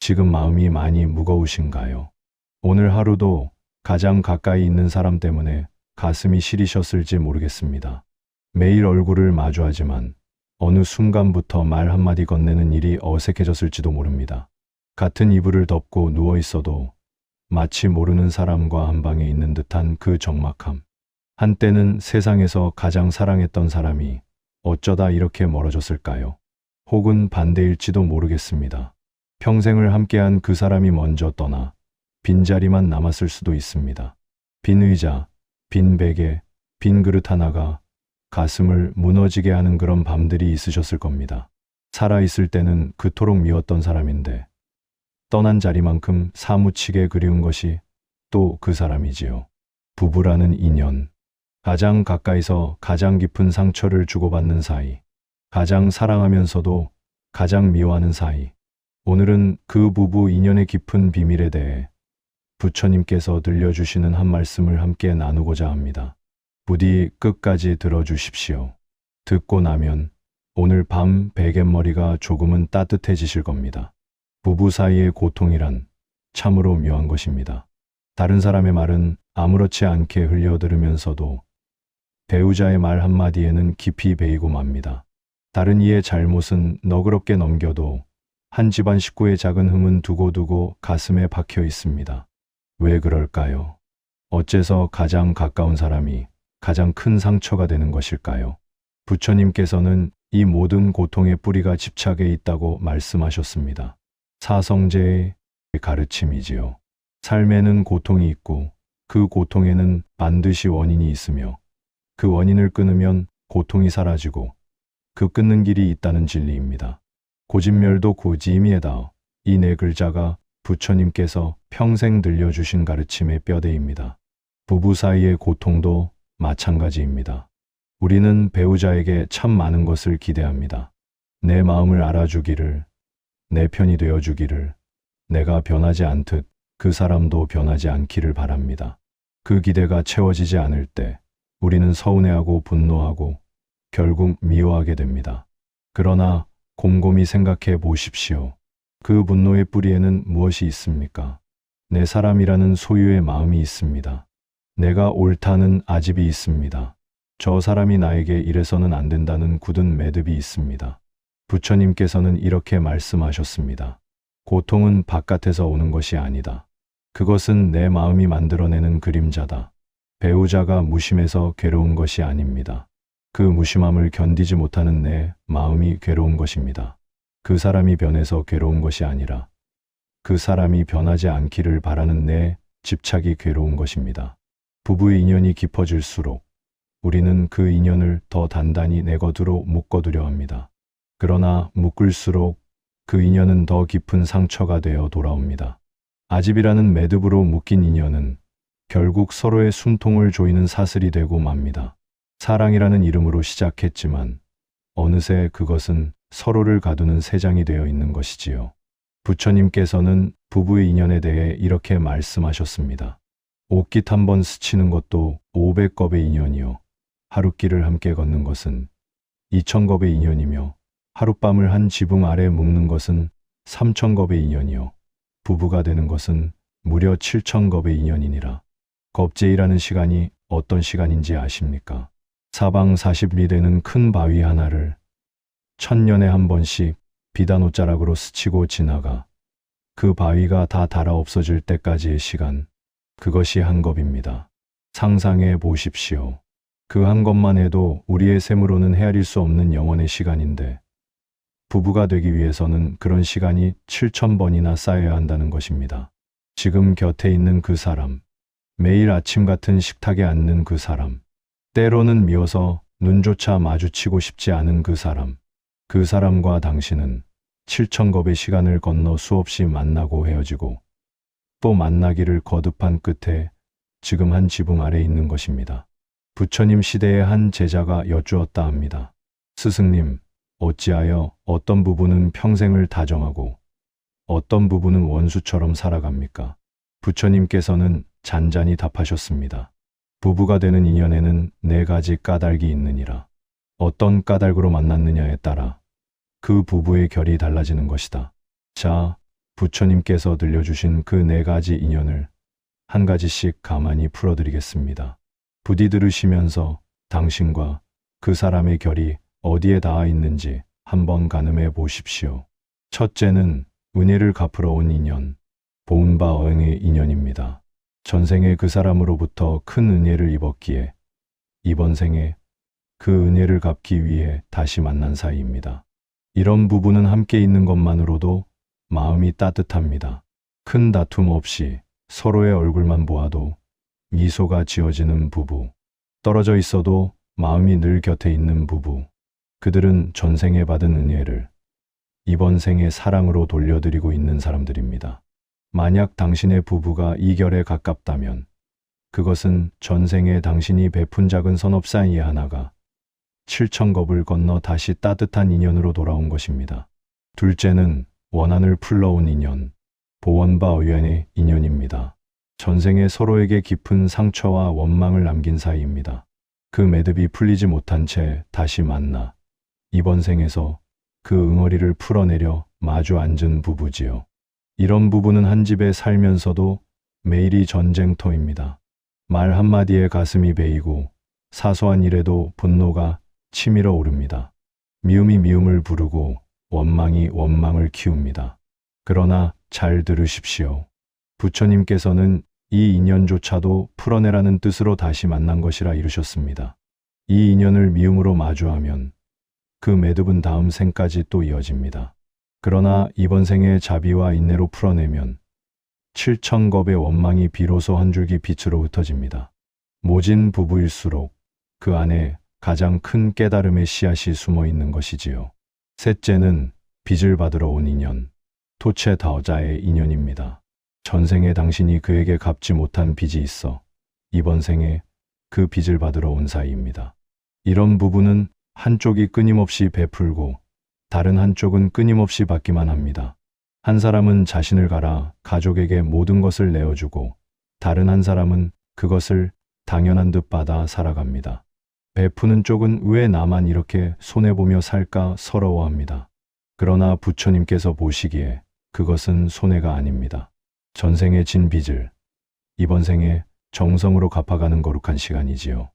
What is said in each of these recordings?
지금 마음이 많이 무거우신가요? 오늘 하루도 가장 가까이 있는 사람 때문에 가슴이 시리셨을지 모르겠습니다. 매일 얼굴을 마주하지만 어느 순간부터 말 한마디 건네는 일이 어색해졌을지도 모릅니다. 같은 이불을 덮고 누워 있어도 마치 모르는 사람과 한 방에 있는 듯한 그 적막함. 한때는 세상에서 가장 사랑했던 사람이 어쩌다 이렇게 멀어졌을까요? 혹은 반대일지도 모르겠습니다. 평생을 함께한 그 사람이 먼저 떠나 빈자리만 남았을 수도 있습니다. 빈 의자, 빈 베개, 빈 그릇 하나가 가슴을 무너지게 하는 그런 밤들이 있으셨을 겁니다. 살아있을 때는 그토록 미웠던 사람인데 떠난 자리만큼 사무치게 그리운 것이 또 그 사람이지요. 부부라는 인연. 가장 가까이서 가장 깊은 상처를 주고받는 사이. 가장 사랑하면서도 가장 미워하는 사이. 오늘은 그 부부 인연의 깊은 비밀에 대해 부처님께서 들려주시는 한 말씀을 함께 나누고자 합니다. 부디 끝까지 들어주십시오. 듣고 나면 오늘 밤 베갯머리가 조금은 따뜻해지실 겁니다. 부부 사이의 고통이란 참으로 묘한 것입니다. 다른 사람의 말은 아무렇지 않게 흘려들으면서도 배우자의 말 한마디에는 깊이 베이고 맙니다. 다른 이의 잘못은 너그럽게 넘겨도 한 집안 식구의 작은 흠은 두고두고 가슴에 박혀 있습니다. 왜 그럴까요? 어째서 가장 가까운 사람이 가장 큰 상처가 되는 것일까요? 부처님께서는 이 모든 고통의 뿌리가 집착에 있다고 말씀하셨습니다. 사성제의 가르침이지요. 삶에는 고통이 있고 그 고통에는 반드시 원인이 있으며 그 원인을 끊으면 고통이 사라지고 그 끊는 길이 있다는 진리입니다. 고진멸도 고지임이에다. 이 네 글자가 부처님께서 평생 들려주신 가르침의 뼈대입니다. 부부 사이의 고통도 마찬가지입니다. 우리는 배우자에게 참 많은 것을 기대합니다. 내 마음을 알아주기를, 내 편이 되어주기를, 내가 변하지 않듯 그 사람도 변하지 않기를 바랍니다. 그 기대가 채워지지 않을 때 우리는 서운해하고 분노하고 결국 미워하게 됩니다. 그러나 곰곰이 생각해 보십시오. 그 분노의 뿌리에는 무엇이 있습니까? 내 사람이라는 소유의 마음이 있습니다. 내가 옳다는 아집이 있습니다. 저 사람이 나에게 이래서는 안 된다는 굳은 매듭이 있습니다. 부처님께서는 이렇게 말씀하셨습니다. 고통은 바깥에서 오는 것이 아니다. 그것은 내 마음이 만들어내는 그림자다. 배우자가 무심해서 괴로운 것이 아닙니다. 그 무심함을 견디지 못하는 내 마음이 괴로운 것입니다. 그 사람이 변해서 괴로운 것이 아니라 그 사람이 변하지 않기를 바라는 내 집착이 괴로운 것입니다. 부부의 인연이 깊어질수록 우리는 그 인연을 더 단단히 내 겉으로 묶어두려 합니다. 그러나 묶을수록 그 인연은 더 깊은 상처가 되어 돌아옵니다. 아집이라는 매듭으로 묶인 인연은 결국 서로의 숨통을 조이는 사슬이 되고 맙니다. 사랑이라는 이름으로 시작했지만 어느새 그것은 서로를 가두는 새장이 되어 있는 것이지요. 부처님께서는 부부의 인연에 대해 이렇게 말씀하셨습니다. 옷깃 한 번 스치는 것도 500겁의 인연이요. 하룻길을 함께 걷는 것은 2000겁의 인연이며 하룻밤을 한 지붕 아래 묵는 것은 3000겁의 인연이요. 부부가 되는 것은 무려 7000겁의 인연이니라. 겁제이라는 시간이 어떤 시간인지 아십니까? 사방 40리 되는 큰 바위 하나를 1000년에 한 번씩 비단 옷자락으로 스치고 지나가 그 바위가 다 닳아 없어질 때까지의 시간, 그것이 한 겁입니다. 상상해 보십시오. 그 한 것만 해도 우리의 셈으로는 헤아릴 수 없는 영원의 시간인데 부부가 되기 위해서는 그런 시간이 7000번이나 쌓여야 한다는 것입니다. 지금 곁에 있는 그 사람, 매일 아침 같은 식탁에 앉는 그 사람, 때로는 미워서 눈조차 마주치고 싶지 않은 그 사람과 당신은 7000겁의 시간을 건너 수없이 만나고 헤어지고 또 만나기를 거듭한 끝에 지금 한 지붕 아래 있는 것입니다. 부처님 시대의 한 제자가 여쭈었다 합니다. 스승님, 어찌하여 어떤 부부는 평생을 다정하고 어떤 부부는 원수처럼 살아갑니까? 부처님께서는 잔잔히 답하셨습니다. 부부가 되는 인연에는 4가지 까닭이 있느니라. 어떤 까닭으로 만났느냐에 따라 그 부부의 결이 달라지는 것이다. 자, 부처님께서 들려주신 그 네 가지 인연을 한 가지씩 가만히 풀어드리겠습니다. 부디 들으시면서 당신과 그 사람의 결이 어디에 닿아 있는지 한번 가늠해 보십시오. 첫째는 은혜를 갚으러 온 인연, 보은바 어행의 인연입니다. 전생에 그 사람으로부터 큰 은혜를 입었기에 이번 생에 그 은혜를 갚기 위해 다시 만난 사이입니다. 이런 부부는 함께 있는 것만으로도 마음이 따뜻합니다. 큰 다툼 없이 서로의 얼굴만 보아도 미소가 지어지는 부부. 떨어져 있어도 마음이 늘 곁에 있는 부부. 그들은 전생에 받은 은혜를 이번 생의 사랑으로 돌려드리고 있는 사람들입니다. 만약 당신의 부부가 이 결에 가깝다면 그것은 전생에 당신이 베푼 작은 선업 사이의 하나가 7,000겁을 건너 다시 따뜻한 인연으로 돌아온 것입니다. 둘째는 원한을 풀러온 인연, 보원바 의연의 인연입니다. 전생에 서로에게 깊은 상처와 원망을 남긴 사이입니다. 그 매듭이 풀리지 못한 채 다시 만나 이번 생에서 그 응어리를 풀어내려 마주 앉은 부부지요. 이런 부부는 한 집에 살면서도 매일이 전쟁터입니다. 말 한마디에 가슴이 베이고 사소한 일에도 분노가 치밀어 오릅니다. 미움이 미움을 부르고 원망이 원망을 키웁니다. 그러나 잘 들으십시오. 부처님께서는 이 인연조차도 풀어내라는 뜻으로 다시 만난 것이라 이르셨습니다. 이 인연을 미움으로 마주하면 그 매듭은 다음 생까지 또 이어집니다. 그러나 이번 생의 자비와 인내로 풀어내면 7,000겁의 원망이 비로소 한 줄기 빛으로 흩어집니다. 모진 부부일수록 그 안에 가장 큰 깨달음의 씨앗이 숨어 있는 것이지요. 셋째는 빚을 받으러 온 인연, 토체 다오자의 인연입니다. 전생에 당신이 그에게 갚지 못한 빚이 있어 이번 생에 그 빚을 받으러 온 사이입니다. 이런 부부는 한쪽이 끊임없이 베풀고 다른 한쪽은 끊임없이 받기만 합니다. 한 사람은 자신을 갈아 가족에게 모든 것을 내어주고 다른 한 사람은 그것을 당연한 듯 받아 살아갑니다. 베푸는 쪽은 왜 나만 이렇게 손해보며 살까 서러워합니다. 그러나 부처님께서 보시기에 그것은 손해가 아닙니다. 전생에 진 빚을 이번 생에 정성으로 갚아가는 거룩한 시간이지요.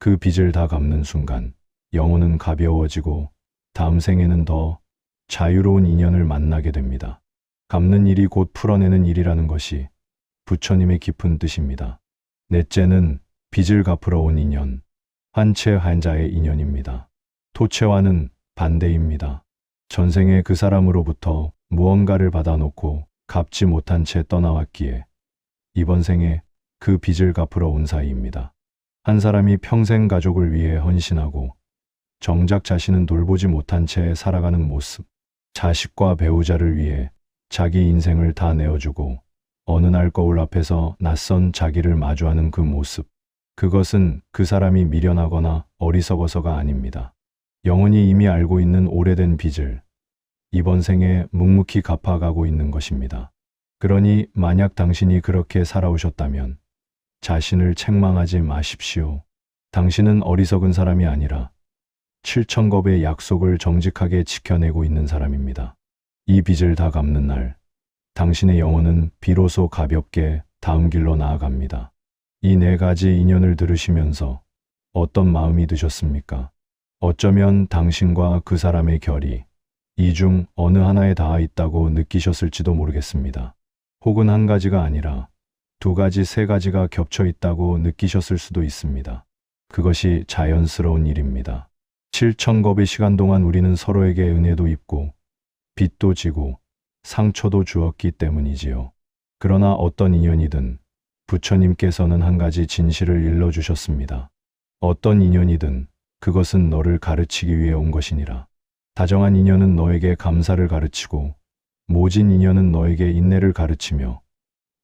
그 빚을 다 갚는 순간 영혼은 가벼워지고 다음 생에는 더 자유로운 인연을 만나게 됩니다. 갚는 일이 곧 풀어내는 일이라는 것이 부처님의 깊은 뜻입니다. 넷째는 빚을 갚으러 온 인연, 환채 환자의 인연입니다. 토채와는 반대입니다. 전생에 그 사람으로부터 무언가를 받아놓고 갚지 못한 채 떠나왔기에 이번 생에 그 빚을 갚으러 온 사이입니다. 한 사람이 평생 가족을 위해 헌신하고 정작 자신은 돌보지 못한 채 살아가는 모습, 자식과 배우자를 위해 자기 인생을 다 내어주고 어느 날 거울 앞에서 낯선 자기를 마주하는 그 모습, 그것은 그 사람이 미련하거나 어리석어서가 아닙니다. 영혼이 이미 알고 있는 오래된 빚을 이번 생에 묵묵히 갚아가고 있는 것입니다. 그러니 만약 당신이 그렇게 살아오셨다면 자신을 책망하지 마십시오. 당신은 어리석은 사람이 아니라 7,000겁의 약속을 정직하게 지켜내고 있는 사람입니다. 이 빚을 다 갚는 날, 당신의 영혼은 비로소 가볍게 다음 길로 나아갑니다. 이 네 가지 인연을 들으시면서 어떤 마음이 드셨습니까? 어쩌면 당신과 그 사람의 결이 이 중 어느 하나에 닿아 있다고 느끼셨을지도 모르겠습니다. 혹은 한 가지가 아니라 두 가지, 세 가지가 겹쳐 있다고 느끼셨을 수도 있습니다. 그것이 자연스러운 일입니다. 7,000겁의 시간 동안 우리는 서로에게 은혜도 입고 빚도 지고 상처도 주었기 때문이지요. 그러나 어떤 인연이든 부처님께서는 한 가지 진실을 일러주셨습니다. 어떤 인연이든 그것은 너를 가르치기 위해 온 것이니라. 다정한 인연은 너에게 감사를 가르치고 모진 인연은 너에게 인내를 가르치며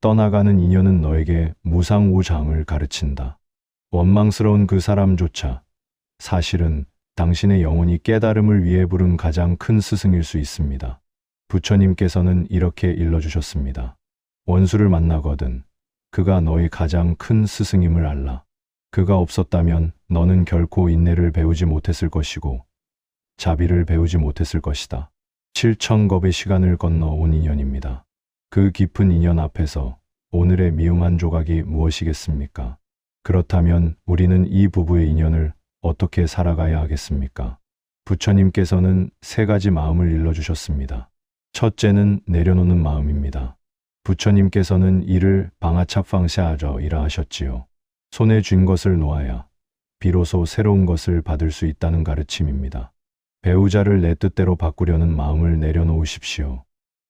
떠나가는 인연은 너에게 무상우장을 가르친다. 원망스러운 그 사람조차 사실은 당신의 영혼이 깨달음을 위해 부른 가장 큰 스승일 수 있습니다. 부처님께서는 이렇게 일러주셨습니다. 원수를 만나거든 그가 너의 가장 큰 스승임을 알라. 그가 없었다면 너는 결코 인내를 배우지 못했을 것이고 자비를 배우지 못했을 것이다. 7,000겁의 시간을 건너 온 인연입니다. 그 깊은 인연 앞에서 오늘의 미움 한 조각이 무엇이겠습니까? 그렇다면 우리는 이 부부의 인연을 어떻게 살아가야 하겠습니까? 부처님께서는 세 가지 마음을 일러주셨습니다. 첫째는 내려놓는 마음입니다. 부처님께서는 이를 방아착방샤아저이라 하셨지요. 손에 쥔 것을 놓아야 비로소 새로운 것을 받을 수 있다는 가르침입니다. 배우자를 내 뜻대로 바꾸려는 마음을 내려놓으십시오.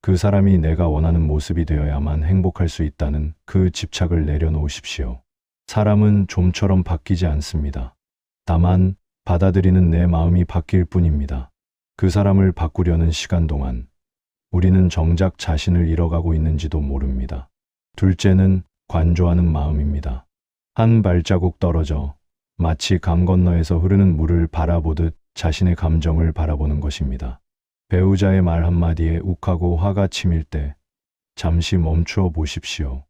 그 사람이 내가 원하는 모습이 되어야만 행복할 수 있다는 그 집착을 내려놓으십시오. 사람은 좀처럼 바뀌지 않습니다. 다만 받아들이는 내 마음이 바뀔 뿐입니다. 그 사람을 바꾸려는 시간 동안 우리는 정작 자신을 잃어가고 있는지도 모릅니다. 둘째는 관조하는 마음입니다. 한 발자국 떨어져 마치 강 건너에서 흐르는 물을 바라보듯 자신의 감정을 바라보는 것입니다. 배우자의 말 한마디에 욱하고 화가 치밀 때 잠시 멈추어 보십시오.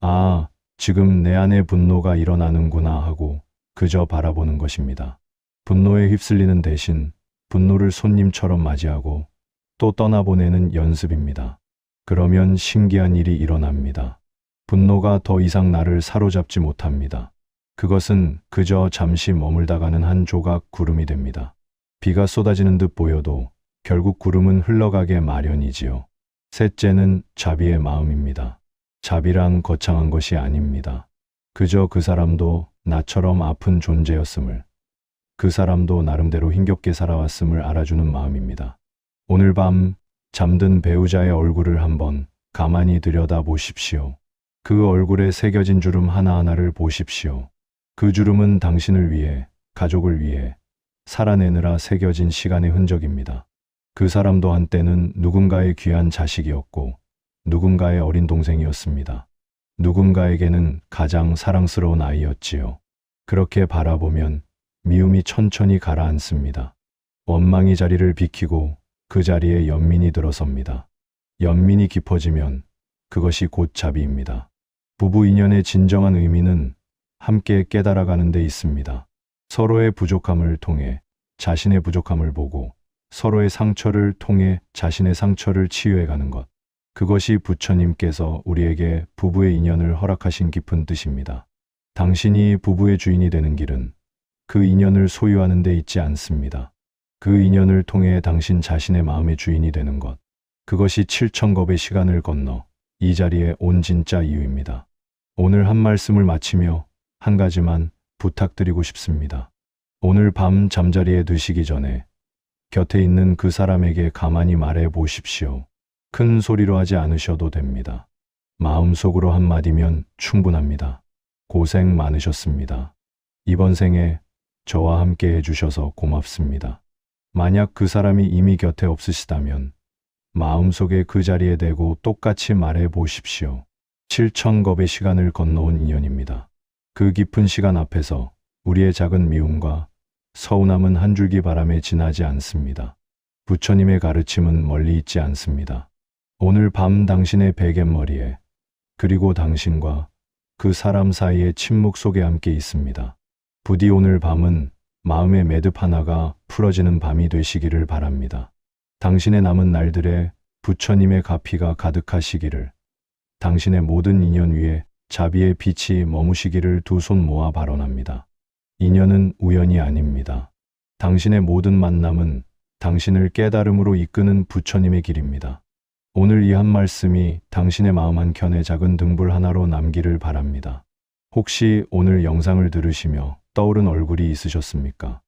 아, 지금 내 안에 분노가 일어나는구나 하고 그저 바라보는 것입니다. 분노에 휩쓸리는 대신 분노를 손님처럼 맞이하고 또 떠나보내는 연습입니다. 그러면 신기한 일이 일어납니다. 분노가 더 이상 나를 사로잡지 못합니다. 그것은 그저 잠시 머물다가는 한 조각 구름이 됩니다. 비가 쏟아지는 듯 보여도 결국 구름은 흘러가게 마련이지요. 셋째는 자비의 마음입니다. 자비란 거창한 것이 아닙니다. 그저 그 사람도 나처럼 아픈 존재였음을, 그 사람도 나름대로 힘겹게 살아왔음을 알아주는 마음입니다. 오늘 밤 잠든 배우자의 얼굴을 한번 가만히 들여다 보십시오. 그 얼굴에 새겨진 주름 하나하나를 보십시오. 그 주름은 당신을 위해, 가족을 위해 살아내느라 새겨진 시간의 흔적입니다. 그 사람도 한때는 누군가의 귀한 자식이었고 누군가의 어린 동생이었습니다. 누군가에게는 가장 사랑스러운 아이였지요. 그렇게 바라보면 미움이 천천히 가라앉습니다. 원망이 자리를 비키고 그 자리에 연민이 들어섭니다. 연민이 깊어지면 그것이 곧 자비입니다. 부부 인연의 진정한 의미는 함께 깨달아가는 데 있습니다. 서로의 부족함을 통해 자신의 부족함을 보고 서로의 상처를 통해 자신의 상처를 치유해가는 것. 그것이 부처님께서 우리에게 부부의 인연을 허락하신 깊은 뜻입니다. 당신이 부부의 주인이 되는 길은 그 인연을 소유하는 데 있지 않습니다. 그 인연을 통해 당신 자신의 마음의 주인이 되는 것. 그것이 7,000겁의 시간을 건너 이 자리에 온 진짜 이유입니다. 오늘 한 말씀을 마치며 한 가지만 부탁드리고 싶습니다. 오늘 밤 잠자리에 드시기 전에 곁에 있는 그 사람에게 가만히 말해 보십시오. 큰 소리로 하지 않으셔도 됩니다. 마음속으로 한마디면 충분합니다. 고생 많으셨습니다. 이번 생에 저와 함께 해주셔서 고맙습니다. 만약 그 사람이 이미 곁에 없으시다면 마음속에 그 자리에 대고 똑같이 말해 보십시오. 7,000겁의 시간을 건너온 인연입니다. 그 깊은 시간 앞에서 우리의 작은 미움과 서운함은 한 줄기 바람에 지나지 않습니다. 부처님의 가르침은 멀리 있지 않습니다. 오늘 밤 당신의 베갯머리에 그리고 당신과 그 사람 사이의 침묵 속에 함께 있습니다. 부디 오늘 밤은 마음의 매듭 하나가 풀어지는 밤이 되시기를 바랍니다. 당신의 남은 날들에 부처님의 가피가 가득하시기를, 당신의 모든 인연 위에 자비의 빛이 머무시기를 두 손 모아 발언합니다. 인연은 우연이 아닙니다. 당신의 모든 만남은 당신을 깨달음으로 이끄는 부처님의 길입니다. 오늘 이 한 말씀이 당신의 마음 한켠에 작은 등불 하나로 남기를 바랍니다. 혹시 오늘 영상을 들으시며 떠오른 얼굴이 있으셨습니까?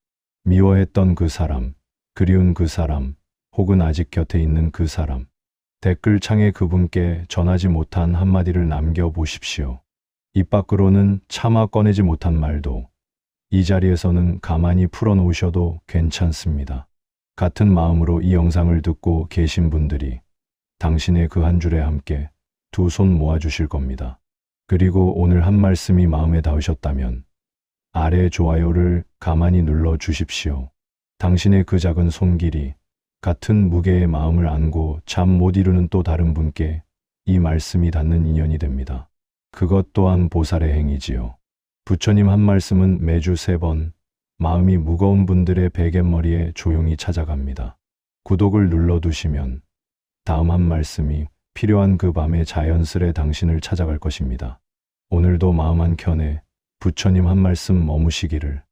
미워했던 그 사람, 그리운 그 사람, 혹은 아직 곁에 있는 그 사람. 댓글창에 그분께 전하지 못한 한마디를 남겨보십시오. 입 밖으로는 차마 꺼내지 못한 말도 이 자리에서는 가만히 풀어놓으셔도 괜찮습니다. 같은 마음으로 이 영상을 듣고 계신 분들이 당신의 그 한 줄에 함께 두 손 모아주실 겁니다. 그리고 오늘 한 말씀이 마음에 닿으셨다면 아래 좋아요를 가만히 눌러 주십시오. 당신의 그 작은 손길이 같은 무게의 마음을 안고 잠 못 이루는 또 다른 분께 이 말씀이 닿는 인연이 됩니다. 그것 또한 보살의 행위지요. 부처님 한 말씀은 매주 3번 마음이 무거운 분들의 베갯머리에 조용히 찾아갑니다. 구독을 눌러두시면 다음 한 말씀이 필요한 그 밤에 자연스레 당신을 찾아갈 것입니다. 오늘도 마음 한켠에 부처님 한 말씀 머무시기를.